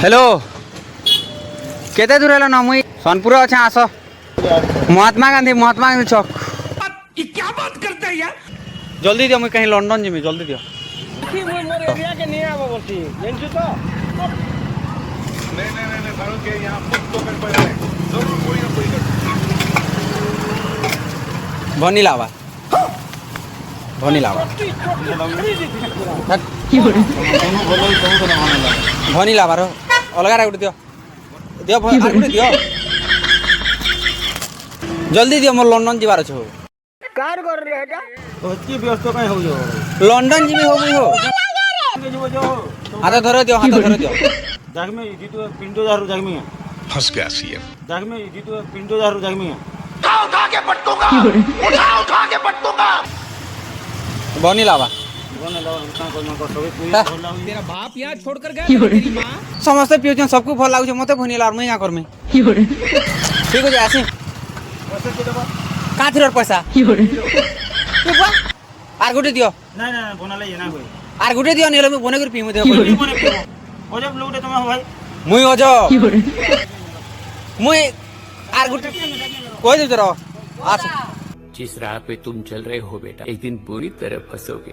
Hello केते दूर hello ना मुई सोनपुर अच्छा आस महात्मा गांधी चौक। ये क्या बात करते हैं यार। जल्दी दियो मुई कहीं लंदन जिमी जल्दी दियो। मोर एरिया के नहीं आवा बोलती जानछु तो नहीं कारण के यहां कुछ तो कर पड़े जरूर कोई ना कोई कर भनी लावा भनी लावा रो अलगा रे दियो दियो गुटे दियो जल्दी दियो मोर लंदन जीवार छ कार कर रे हेटा की व्यस्त काई हो जो लंदन जिमी हो गई हो जीवो जो हाथ धर दियो जाग में जीतो पिंडो जारू जाग में फंस गया सीएम। जाग में जीतो पिंडो जारू जाग में उठा के पटकूंगा उठा के पटकूंगा। भनी लावा बोने लो का कोन को सबै पूरी बोला तेरा बाप यहाँ छोड़कर गया तेरी माँ समस्त पिउछन सबको भल लागु छ मते भनी लार मुई का करमे ठीक हो जा आसी पैसा के देबा का थिर पैसा आर गुटे दियो नहीं नहीं बनाले ये ना होई आर गुटे दियो नेलो मैं बने कर पीमु दियो कोई बने के हो जब लोटे तुम हो भाई मुई हो जो मुई आर गुटे कोई दे जरा आस जिस राह पे तुम चल रहे हो बेटा एक दिन पूरी तरह फंसोगे।